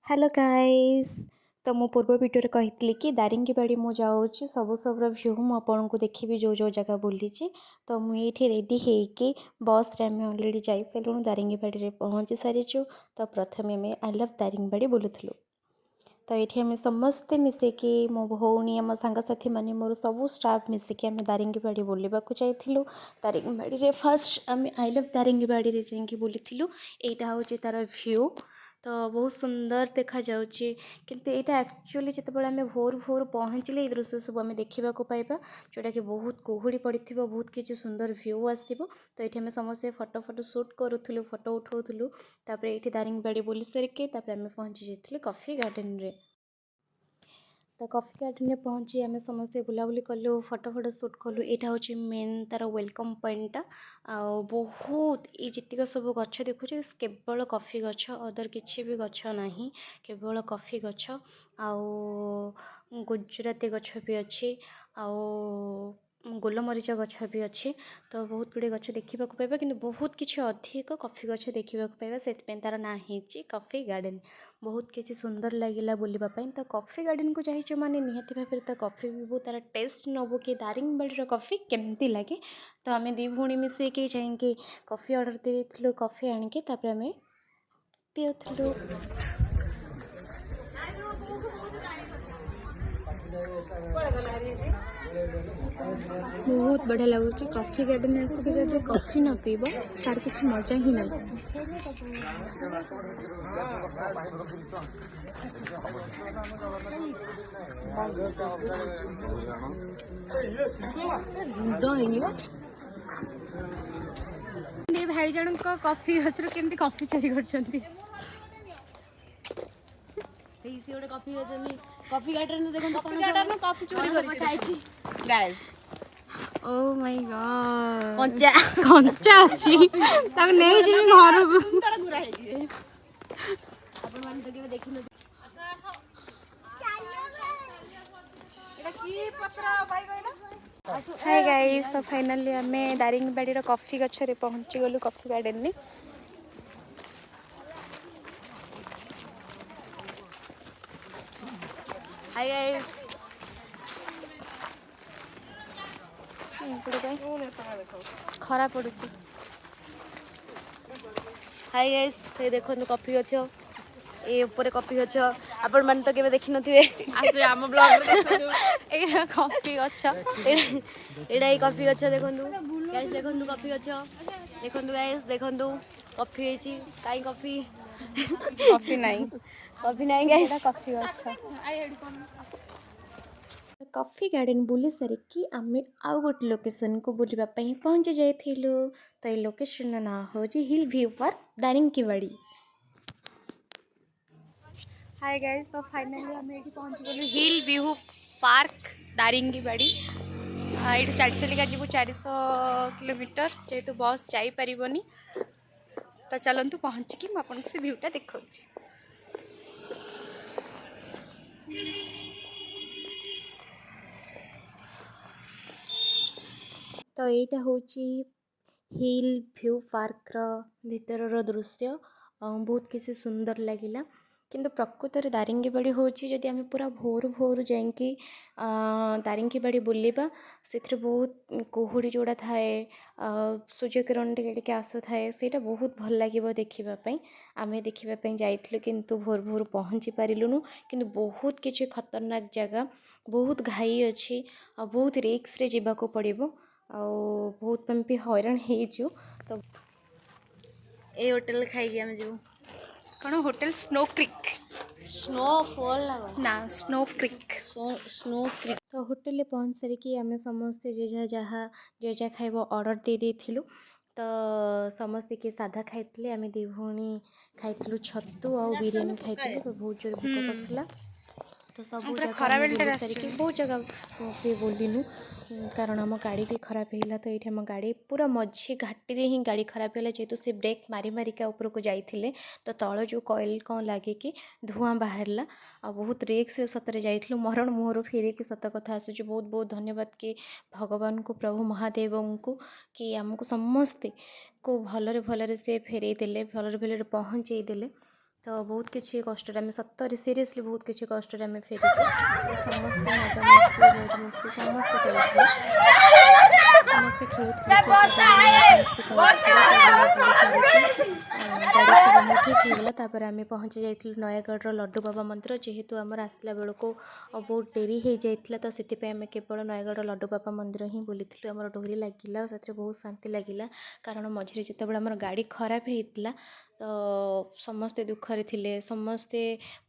Hello guys. तो मो पूर्व वीडियो कही कि दारिंगीबाड़ी मु जाऊँगी सबुर भ्यू मु आपको देखी जो जो जगह बुली। तो मुझे रेडी होगी बस रे आम अलरेडी जा सारूँ दारिंगीबाड़ी पहुँची सारीचु। तो प्रथम आम आई लव दारिंगीबाड़ी बुलूलु। तो ये आम समस्ते मिसेकी मो भौणी आम सांगसाथी मैंने मोर सबू स्टाफ मिसिकी आम दारिंगीबाड़ी बुलवाक जाइलु। दारिंगीबाड़ी फर्स्ट आम आई लव दारिंगीबाड़ी जाकि बुली। यहाँ हूँ तार भ्यू। तो बहुत सुंदर देखा जाउची किंतु एटा एक्चुअली जिते आम भोर भोर पहुँचले ये दृश्य सब आम देखा पाइबा जोटा कि बहुत कुहुड़ी पड़ी बहुत किसी सुंदर भ्यू आसो। तो ये आम समस्ते फटो फटो सुट करूँ फटो उठाऊलु। ये दारिंगीबाड़ी बुली सारिके आम पहुँची जाइए कॉफी गार्डन रे। तो कॉफी गार्डन में पहुँची आम समस्ते बुलाबुली कलु फटो फटो सुट कलु। यहाँ हूँ मेन तार वेलकम पॉइंटा आ बहुत ये जीतक सब गछ देखुचे केवल कॉफी गछ अदर किसी भी गछ ना केवल कॉफी गछ आउ गुजराती गछ भी अच्छी आउ गोलमरीच गछ भी अच्छी। तो बहुत गुड़े गछ देखा पाइबा कि बहुत किसी अधिक कॉफी गछ देखा पाइबा से तार ना ही कॉफी गार्डन। बहुत किसी सुंदर लगिला बुलवाई। तो कॉफी गार्डन को जाइए मैंने निहाती भाव तो कॉफी भी तार टेस्ट नबू कि दारिंगीबाड़ी कॉफी केमती लगे। तो आम दी भौणी मिसेकी जाइए कॉफी ऑर्डर देलु कॉफी आणिकी आम पीउलु। बहुत बढ़िया लगुच कॉफी गार्डन आसिक जब कॉफी न पीब तार किसी मजा ही ना। भाई जन को कॉफी गचर केमती कॉफी चोरी कर कॉफी कॉफी गार्डन देखो कॉफी गार्डन कॉफी चोरी कर गाइस। ओ माय गॉड कंचा कंचा अछि ताक नै जे घर सुंदर गुरा हे जे अपन मान तो के देखिनो एटा की पत्रा भाई गइला। हाय गाइस। तो फाइनली हमें दारिंगीबाड़ी कॉफी गछरे पहुंची गलु कॉफी गार्डन में। Hi guys. खरा पड़ू। हाय गाइस ये देखो कॉफी गछ ये ऊपर कॉफी गछ आपण मन तो केबे देखि नथिबे आसे हम ब्लॉग रे देखनु एरा कॉफी गछ एडा ही कॉफी गछ देखंदु गाइस देखंदु कॉफी गछ देखंदु गाइस देखंदु कॉफी हेची काई कॉफी कॉफी नहीं गाइस कॉफी गछ। कॉफी गार्डन बुली सारिकी आम आउ गोटे लोकेशन को बुलावाई पहुँची जाइलु। तो ये लोकेशन ना हूँ hill view park Daringbadi. Hi guys. तो फाइनली आम ये पहुँची गलु हिल व्यू पार्क दारिंगीबाड़ी। ये चल चलिका जीव 400 किलोमीटर जेहेतु बस जापरनी। तो चलतु पहुँचिकी मुझे से भ्यूटा देखा। तो यहाँ हूँ हिल व्यू पार्क भितर दृश्य बहुत किसी सुंदर लगिला। किंतु प्रकृत में दारिंगीबाड़ी हूँ जदि आम पूरा भोर भोर जाकि दारिंगीबाड़ी बुलवा से बहुत कुहुड़ी जोड़ा थाए सूर्य किरण टे आसु थाए से बहुत भल लगे देखापी। आम देखापी जाइलु किंतु भोर भोर पहुँची पारिलुनु किंतु बहुत किसी खतरनाक जगह बहुत घाई अच्छी बहुत रिस्क रे जीवाक पड़ो बहुत भी हैरान हो। तो ए होटल खाई आम जो कौन होटल स्नो क्रिक स्नोफॉल ना स्नो क्रिक स्नो क्रिक। तो होटल पहुँच सारिकी आम समस्ते जे जहाँ खाइब ऑर्डर दे देथिलु। तो समस्ते किए साधा खाई आम दी भौणी खाइलु छतु आ बिरयानी खाइलु। तो बहुत जोर भोक करथिला। तो सब जगह सारिकी बहुत जगह भी बुलिनु कारण आम गाड़ी भी खराब होगा। तो ये आम गाड़ी पूरा मझी घाटी ही गाड़ी खराब है जेहेतु से ब्रेक मारी मारिका ऊपर को जाइए। तो तल जो कॉइल कौन लगे कि धुआं बाहरला आ बहुत रिक्स सतरे जाइलु मरण मुहर फेरिकी सत कथा आसूँ। बहुत बहुत धन्यवाद कि भगवान को प्रभु महादेव को कि आमको समस्ते को भलरे भलरे से फेरई देले भलरे भलरे पहुँचे देले। तो बहुत किसी कष्ट आम सतरे सीरीयसली बहुत किसी कष्ट आम फेरिचु तो समस्ते मजा मस्ती मौज मस्ती समस्ते करूँ समस्ते खेलुले मस्ती गाड़ी सब ठीक होगा तापर आम पहुँची जाइलु नयागढ़ लड्डू बाबा मंदिर जेहेतु आमर आसला बेलू बहुत डेरी हो जाता तो से आम केवल नयागढ़ लड्डू बाबा मंदिर ही बुली आम डोरी लगिला से बहुत शांति लगिला कारण मझे जिते आम गाड़ी खराब होता तो समस्ते दुखरे थिले समस्ते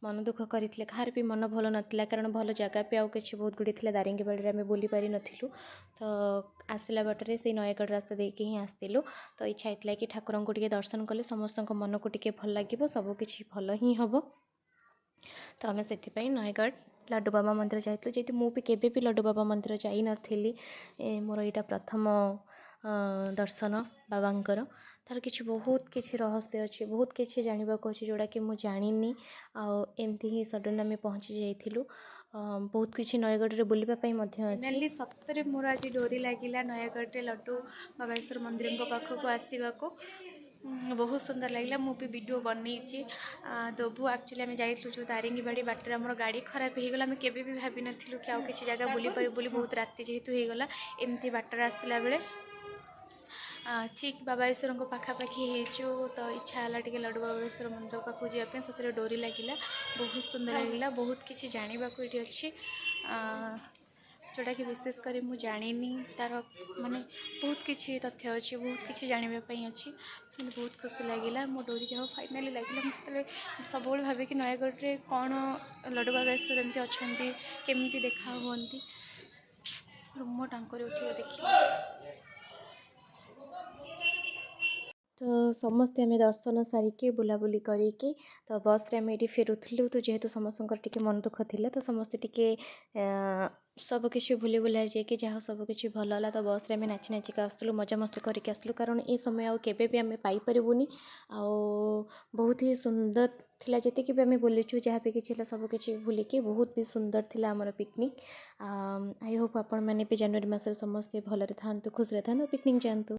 मन दुख करते कहार भी मन भल नाला कारण भल जगह भी आउ कि बहुत गुड़ी थी दारिंगीबाड़ी आम बुली पारि नथिलु तो आसला बाटर से नयागढ़ रास्ता देके ही आसलु तो इच्छा होता कि ठाकुर को दर्शन कले समस्त मन को टे भल लगे सबकि भल ही हम तो आम से नयागढ़ लड्डू बाबा मंदिर जाइलु जेहेतु मुझे केवे भी लड्डू बाबा मंदिर जाई नथिली मोर यहाँ प्रथम दर्शन बाबांकर तार किसी बहुत किसी रहस्य अच्छे बहुत किसी जानवाक अच्छे जोड़ा कि मुझे जानी आमती ही सडन आम पहुँची जाइलु बहुत किसी नयागढ़ बुलवाई सतरे मोर आज डोरी लगिला नयागढ़ लड्डू बाबेश्वर मंदिर पाखक आसवाक बहुत सुंदर लगे मुझे वीडियो बनई दबू एक्चुअली आम जाइलु जो दारिंगीबाड़ी बाटर आम गाड़ी खराब हो गला केवे भी भाव नु कि आउ कि जगह बुली पार बोली बहुत राति जेहेतु होगला एमती बाटर आसला बेले ठीक बाबेश्वर पाखापाखि हो तो इच्छा है टे लड्डू बाबेश्वर मंदिर पाक जावाई से डोरी लगिला बहुत सुंदर लगिला बहुत किसी जानवाक ये अच्छी जोटा कि विशेषकर मुझे जानी तार माने बहुत किसी तथ्य अच्छी बहुत किसी जानवाई अच्छी बहुत खुशी लगिला मो डोरी जहाँ फाइनाली लगिला मुझे सब भावे कि नयागढ़ कौन लड्डू बाबेश्वर एमती अच्छा केमी देखा हूँ रोम टांकर उठे देखिए तो समस्ते आम दर्शन सारिकी बुलाबुली करिकी तो बस रे आम ये फेरुलु तो जेहेतु समस्त टे मन दुख थिला तो समस्ते टे सबकि भूली भुला जाकि जहाँ सबकि भल है तो बस रे आम नाची नाचिक आसलु मजा मस्ती करके आसलु कारण ये समय आके भी आम पाइबूनी बहुत ही सुंदर थिला जति भी आम बुलीचु जहाँ भी किसी सबकि भूलिकी बहुत भी सुंदर थिला आमर पिकनिक आई होप आपण मैंने भी जनवरी मसरे समस्ते भलरे था खुशी था पिकनिक जातु।